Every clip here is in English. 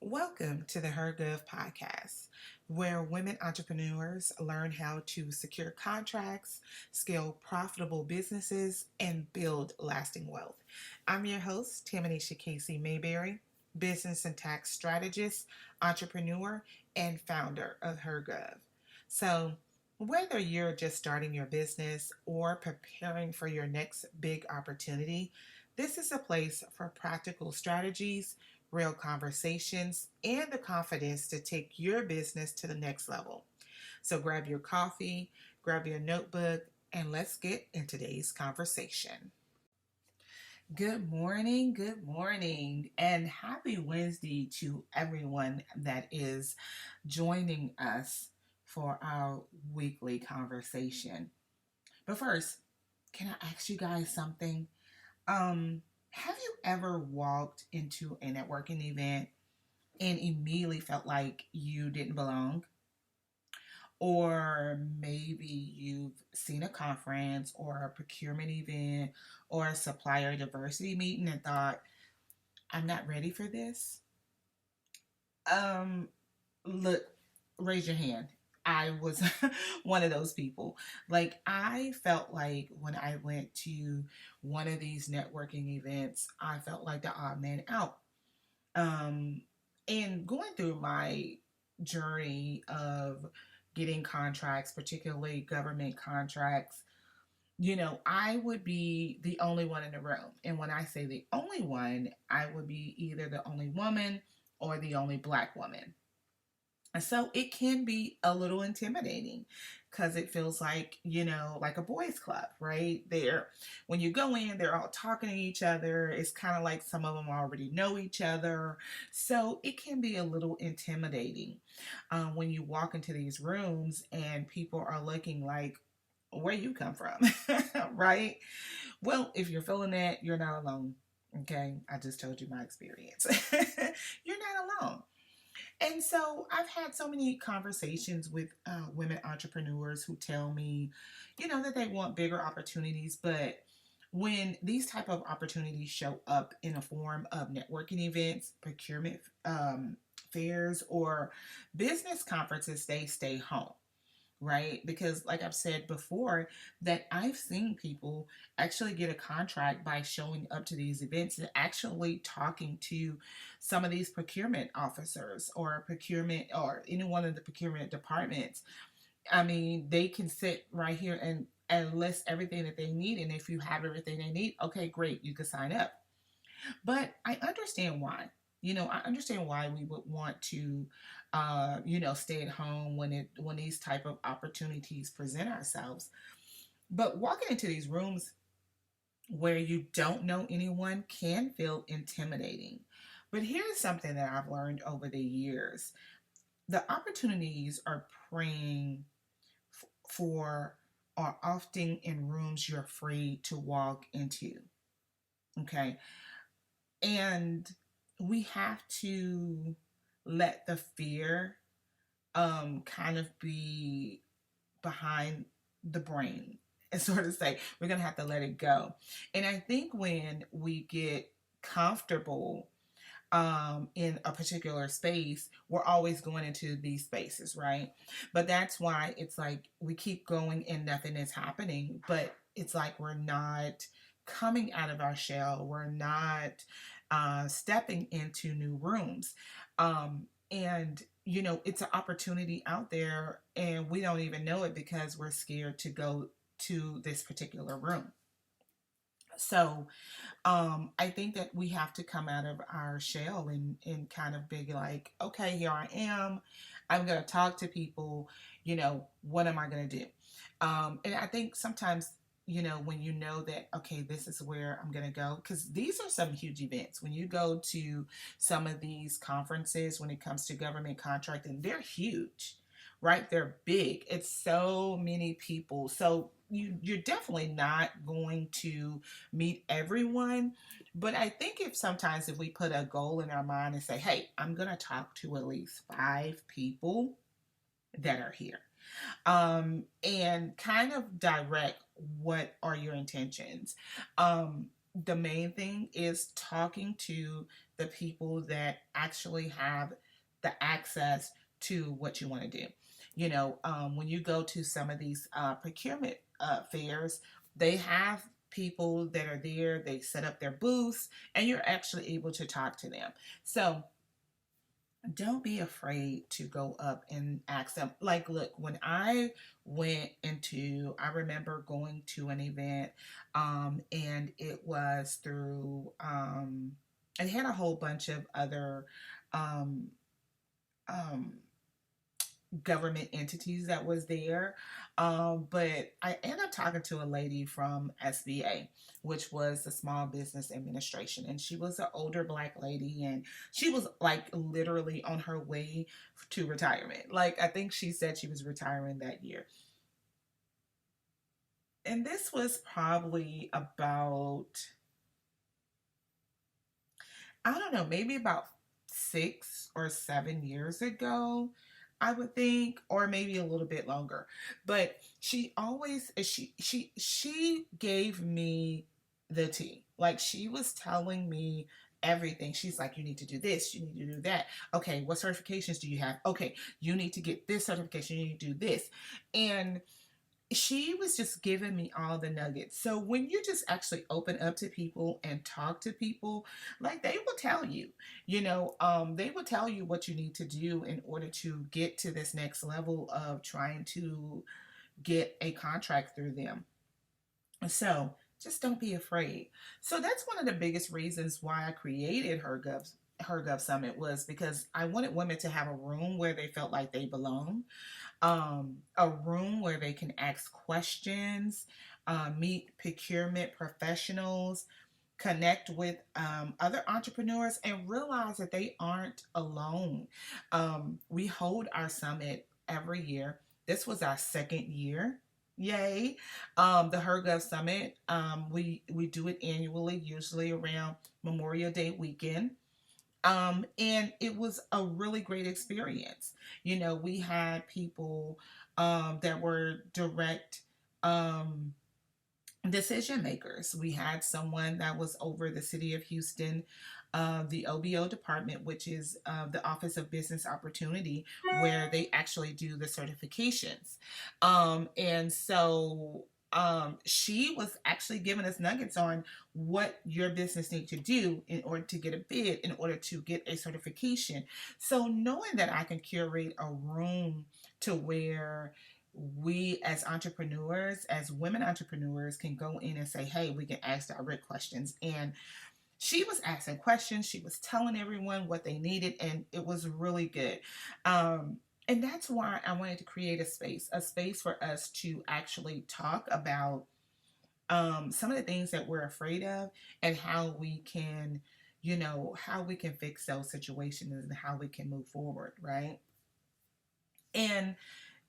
Welcome to the HER Gov Podcast, where women entrepreneurs learn how to secure contracts, scale profitable businesses, and build lasting wealth. I'm your host, Tamanisha Casey Mayberry, business and tax strategist, entrepreneur, and founder of HER Gov. So, whether you're just starting your business or preparing for your next big opportunity, this is a place for practical strategies, real conversations, and the confidence to take your business to the next level. So grab your coffee, grab your notebook, and let's get in today's conversation. Good morning, and happy Wednesday to everyone that is joining us for our weekly conversation. But first, can I ask you guys something? Have you ever walked into a networking event and immediately felt like you didn't belong? Or maybe you've seen a conference or a procurement event or a supplier diversity meeting and thought, I'm not ready for this? Um, Look, raise your hand. I was one of those people. Like, I felt like when I went to one of these networking events, I felt like the odd man out. Um, and going through my journey of getting contracts, particularly government contracts, I would be the only one in the room. And when I say the only one, I would be either the only woman or the only Black woman. And so it can be a little intimidating because it feels like, like a boys club, right? When you go in, they're all talking to each other. It's kind of like some of them already know each other. So it can be a little intimidating when you walk into these rooms and people are looking like, where you come from, right? Well, if you're feeling that, you're not alone. Okay. I just told you my experience. You're not alone. And so I've had so many conversations with women entrepreneurs who tell me, that they want bigger opportunities, but when these type of opportunities show up in a form of networking events, procurement fairs, or business conferences, they stay home, right? Because, like I've said before, that I've seen people actually get a contract by showing up to these events and actually talking to some of these procurement officers or procurement or any one of the procurement departments. I mean, they can sit right here and list everything that they need. And if you have everything they need, okay, great, you can sign up. But I understand why. I understand why we would want to, stay at home when these type of opportunities present ourselves. But walking into these rooms where you don't know anyone can feel intimidating. But here's something that I've learned over the years: the opportunities are praying for are often in rooms you're free to walk into. Okay, and we have to let the fear kind of be behind the brain and sort of say we're going to have to let it go. And I think when we get comfortable in a particular space, we're always going into these spaces, right? But that's why it's like we keep going and nothing is happening. But it's like we're not coming out of our shell. We're not stepping into new rooms. And it's an opportunity out there, and we don't even know it because we're scared to go to this particular room. So I think that we have to come out of our shell and kind of be like, okay, here I am. I'm going to talk to people. What am I going to do? And I think sometimes, when you know that, okay, this is where I'm going to go, because these are some huge events. When you go to some of these conferences, when it comes to government contracting, they're huge, right? They're big. It's so many people. So you're definitely not going to meet everyone. But I think if we put a goal in our mind and say, hey, I'm going to talk to at least 5 people that are here, and kind of direct what are your intentions. The main thing is talking to the people that actually have the access to what you want to do. When you go to some of these procurement fairs, they have people that are there, they set up their booths, and you're actually able to talk to them. So don't be afraid to go up and ask them. Like, look, when I remember going to an event, and it was through, it had a whole bunch of other, um, um, government entities that was there. But I ended up talking to a lady from SBA, which was the Small Business Administration. And she was an older Black lady, and she was like literally on her way to retirement. Like, I think she said she was retiring that year. And this was probably about, I don't know, maybe about 6 or 7 years ago, I would think, or maybe a little bit longer. But she always she gave me the tea. Like, she was telling me everything. She's like, you need to do this, you need to do that. Okay, what certifications do you have? Okay, you need to get this certification, you need to do this. And she was just giving me all the nuggets. So when you just actually open up to people and talk to people, like, they will tell you, they will tell you what you need to do in order to get to this next level of trying to get a contract through them. So just don't be afraid. So that's one of the biggest reasons why I created Her Gov Summit, was because I wanted women to have a room where they felt like they belong, a room where they can ask questions, meet procurement professionals, connect with other entrepreneurs, and realize that they aren't alone. We hold our summit every year. This was our second year. Yay. The Her Gov Summit, we do it annually, usually around Memorial Day weekend. And it was a really great experience. We had people that were direct decision makers. We had someone that was over the city of Houston, the OBO department, which is the Office of Business Opportunity, where they actually do the certifications. And so she was actually giving us nuggets on what your business needs to do in order to get a bid, in order to get a certification. So knowing that I can curate a room to where we as entrepreneurs, as women entrepreneurs, can go in and say, hey, we can ask direct questions. And she was asking questions, she was telling everyone what they needed, and it was really good. And that's why I wanted to create a space for us to actually talk about some of the things that we're afraid of, and how we can, how we can fix those situations and how we can move forward, right? And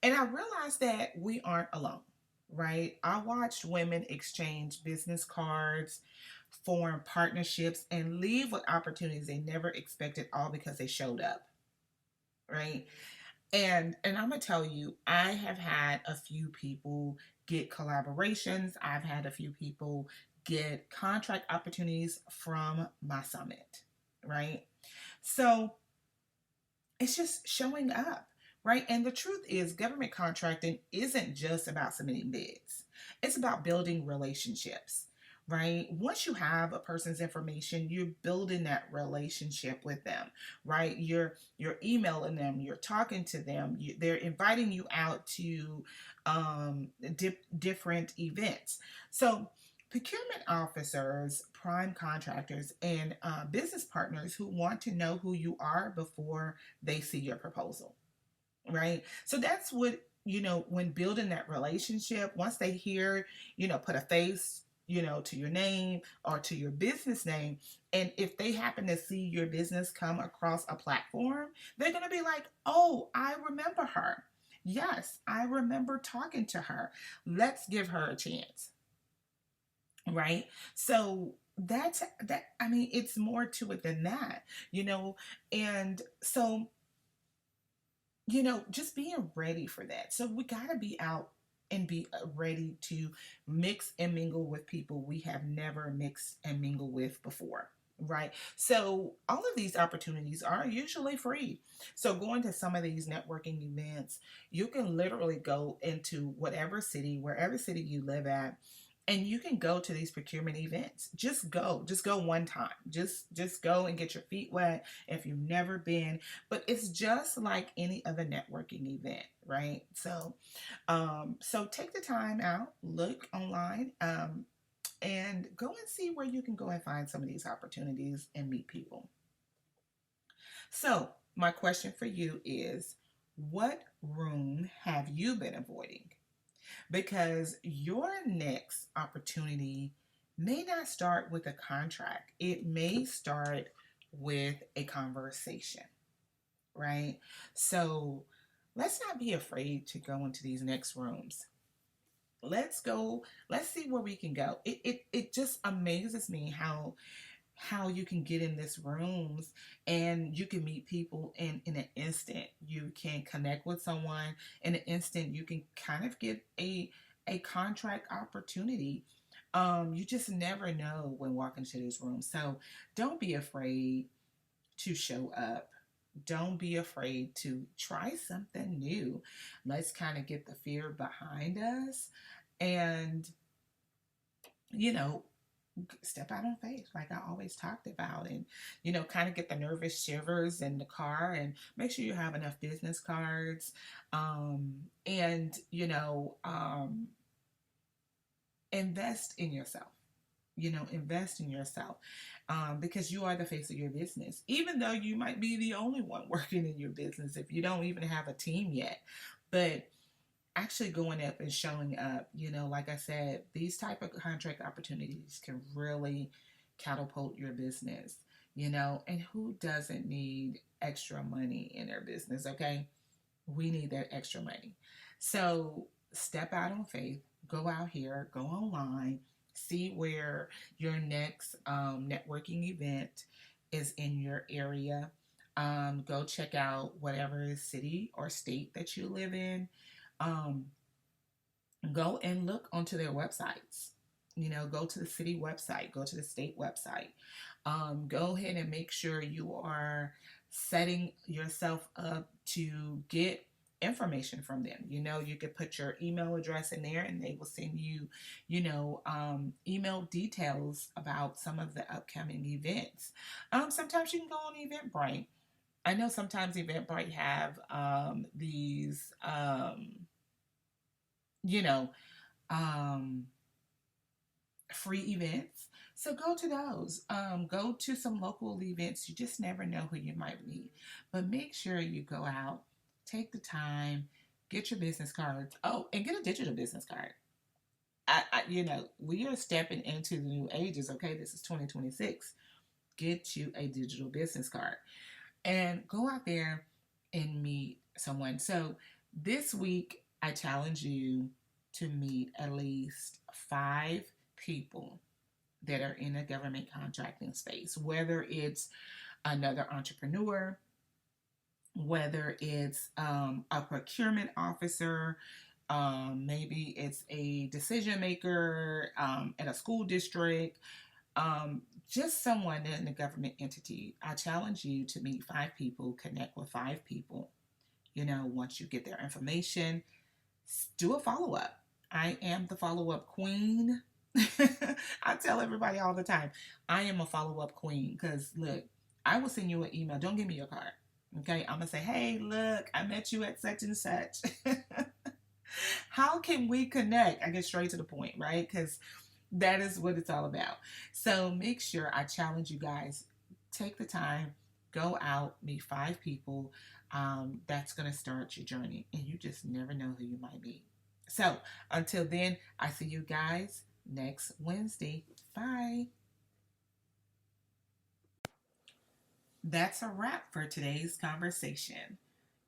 I realized that we aren't alone, right? I watched women exchange business cards, form partnerships, and leave with opportunities they never expected, all because they showed up, right? And I'm gonna tell you, I have had a few people get collaborations. I've had a few people get contract opportunities from my summit, right? So it's just showing up, right? And the truth is, government contracting isn't just about submitting bids, it's about building relationships, right? Once you have a person's information, you're building that relationship with them, right? You're emailing them, you're talking to them, they're inviting you out to different events. So procurement officers, prime contractors, and business partners who want to know who you are before they see your proposal, right? So that's what, when building that relationship, once they hear, put a face, to your name or to your business name, and if they happen to see your business come across a platform, they're going to be like, oh, I remember her. Yes, I remember talking to her. Let's give her a chance, right? So that's that. I mean, it's more to it than that, and so, just being ready for that. So we got to be out and be ready to mix and mingle with people we have never mixed and mingled with before, Right. So all of these opportunities are usually free. So going to some of these networking events, you can literally go into whatever city, wherever city you live at, and you can go to these procurement events. Just go one time. Just go and get your feet wet if you've never been. But it's just like any other networking event, right? So take the time out, look online, and go and see where you can go and find some of these opportunities and meet people. So, my question for you is, what room have you been avoiding? Because your next opportunity may not start with a contract, it may start with a conversation, right? So, let's not be afraid to go into these next rooms. Let's go, let's see where we can go. It just amazes me how you can get in these rooms and you can meet people in an instant. You can connect with someone in an instant. You can kind of get a contract opportunity. You just never know when walking into these rooms. So don't be afraid to show up. Don't be afraid to try something new. Let's kind of get the fear behind us and, you know, step out on faith like I always talked about, and kind of get the nervous shivers in the car, and make sure you have enough business cards, and invest in yourself. Invest in yourself, because you are the face of your business, even though you might be the only one working in your business if you don't even have a team yet. But actually going up and showing up, like I said, these type of contract opportunities can really catapult your business, and who doesn't need extra money in their business? Okay, we need that extra money. So step out on faith, go out here, go online, see where your next networking event is in your area. Go check out whatever city or state that you live in. um, Go and look onto their websites. Go to the city website, go to the state website. Go ahead and make sure you are setting yourself up to get information from them. You could put your email address in there and they will send you, email details about some of the upcoming events. Sometimes you can go on Eventbrite. I know sometimes Eventbrite have these, you know, um, free events. So go to those. Go to some local events. You just never know who you might meet. But make sure you go out, take the time, get your business cards. Oh, and get a digital business card. We are stepping into the new ages. Okay, this is 2026. Get you a digital business card and go out there and meet someone. So this week, I challenge you to meet at least 5 people that are in a government contracting space, whether it's another entrepreneur, whether it's a procurement officer, maybe it's a decision maker at a school district, just someone in a government entity. I challenge you to meet 5 people, connect with 5 people. Once you get their information, do a follow up. I am the follow up queen. I tell everybody all the time, I am a follow up queen because look, I will send you an email. Don't give me your card. Okay, I'm gonna say, hey, look, I met you at such and such. How can we connect? I get straight to the point, right? Because that is what it's all about. So make sure, I challenge you guys, take the time, go out, meet 5 people. That's going to start your journey, and you just never know who you might meet. So until then, I see you guys next Wednesday. Bye. That's a wrap for today's conversation.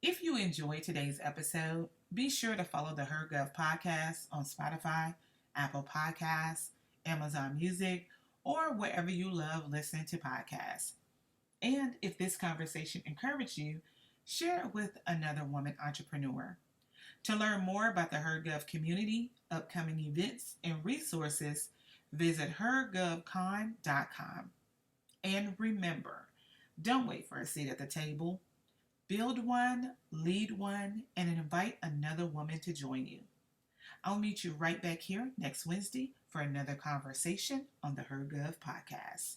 If you enjoyed today's episode, be sure to follow the HER Gov Podcast on Spotify, Apple Podcasts, Amazon Music, or wherever you love listening to podcasts. And if this conversation encouraged you, share it with another woman entrepreneur. To learn more about the HER Gov community, upcoming events, and resources, visit hergovcon.com. And remember, don't wait for a seat at the table. Build one, lead one, and invite another woman to join you. I'll meet you right back here next Wednesday for another conversation on the HER Gov Podcast.